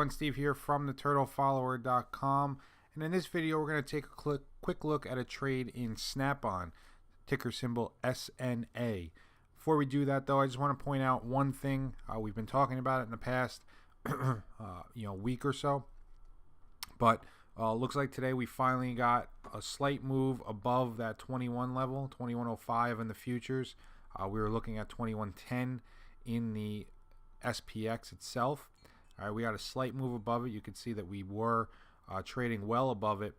everyone, Steve here from theturtlefollower.com, and in this video we're going to take a quick look at a trade in Snap-on, ticker symbol SNA. Before we do that though, I just want to point out one thing. We've been talking about it in the past week or so, but looks like today we finally got a slight move above that 21 level, 2105 in the futures. We were looking at 2110 in the SPX itself. All right, we got a slight move above it. You can see that we were trading well above it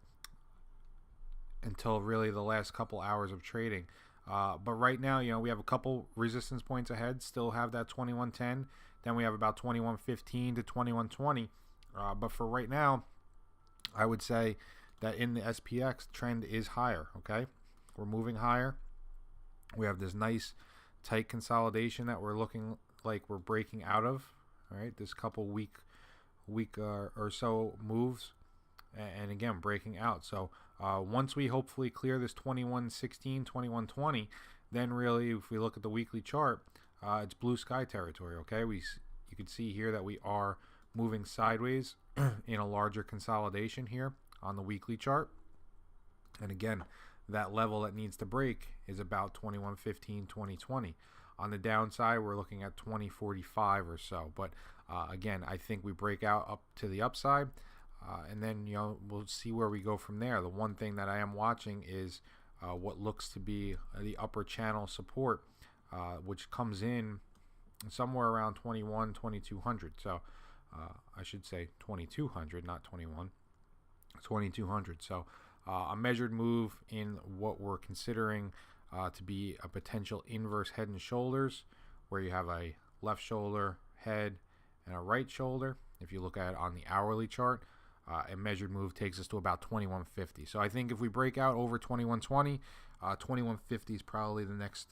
until really the last couple hours of trading. But right now, we have a couple resistance points ahead. Still have that 2110. Then we have about 2115 to 2120. But for right now, I would say that in the SPX, trend is higher. Okay, we're moving higher. We have this nice tight consolidation that we're looking like we're breaking out of. All right, this couple week or so moves, and again breaking out. So once we hopefully clear this 2116, 2120, then really if we look at the weekly chart, it's blue sky territory. Okay, you can see here that we are moving sideways in a larger consolidation here on the weekly chart, and again that level that needs to break is about 2115, 2020. On the downside, we're looking at 2045 or so. But again, I think we break out up to the upside, and then we'll see where we go from there. The one thing that I am watching is what looks to be the upper channel support, which comes in somewhere around 2200. So I should say 2200, not 21. 2200. So a measured move in what we're considering to be a potential inverse head and shoulders, where you have a left shoulder, head, and a right shoulder. If you look at it on the hourly chart, a measured move takes us to about 2150. So I think if we break out over 2120, 2150 is probably the next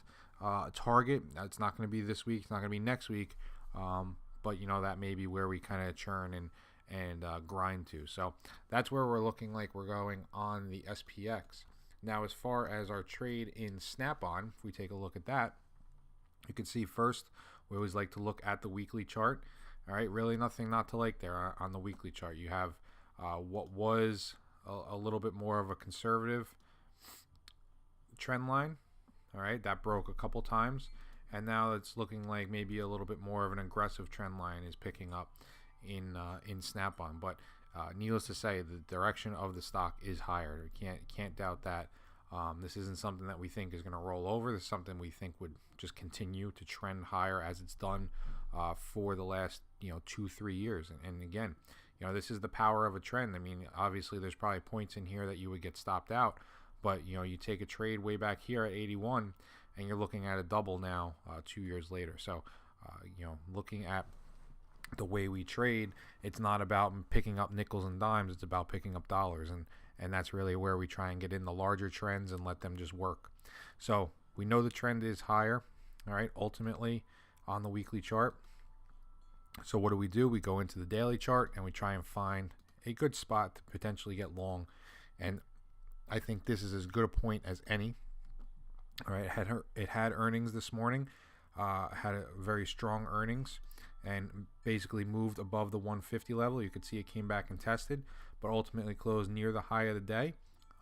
target. It's not going to be this week. It's not going to be next week. But that may be where we kind of churn and grind to. So that's where we're looking like we're going on the SPX. Now, as far as our trade in Snap-on, if we take a look at that, you can see first we always like to look at the weekly chart. All right, really nothing not to like there on the weekly chart. You have what was a little bit more of a conservative trend line. All right, that broke a couple times, and now it's looking like maybe a little bit more of an aggressive trend line is picking up in Snap-on. But needless to say, the direction of the stock is higher. Can't doubt that. This isn't something that we think is going to roll over. This is something we think would just continue to trend higher as it's done for the last 2-3 years. And again, this is the power of a trend. I mean, obviously there's probably points in here that you would get stopped out, but you take a trade way back here at 81 and you're looking at a double now 2 years later. So looking at the way we trade, it's not about picking up nickels and dimes, it's about picking up dollars, and that's really where we try and get in the larger trends and let them just work. So we know the trend is higher, all right, ultimately on the weekly chart. So what do? We go into the daily chart and we try and find a good spot to potentially get long, and I think this is as good a point as any. All right, it had earnings this morning, had a very strong earnings, and basically moved above the 150 level. You could see it came back and tested, but ultimately closed near the high of the day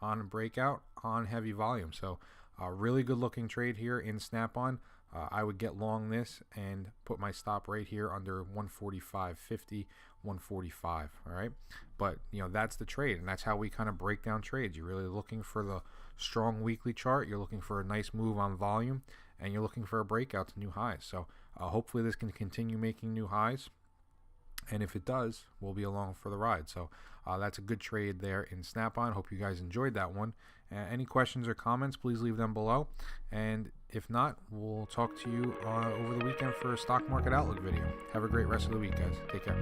on a breakout on heavy volume. So a really good looking trade here in Snap-on. I would get long this and put my stop right here under 145.50, 145. All right, but that's the trade, and that's how we kind of break down trades. You're really looking for the strong weekly chart. You're looking for a nice move on volume, and you're looking for a breakout to new highs. So hopefully this can continue making new highs, and if it does, we'll be along for the ride. So that's a good trade there in Snap-on. Hope you guys enjoyed that one. Any questions or comments, please leave them below, and if not, we'll talk to you over the weekend for a stock market outlook video. Have a great rest of the week, guys. Take care.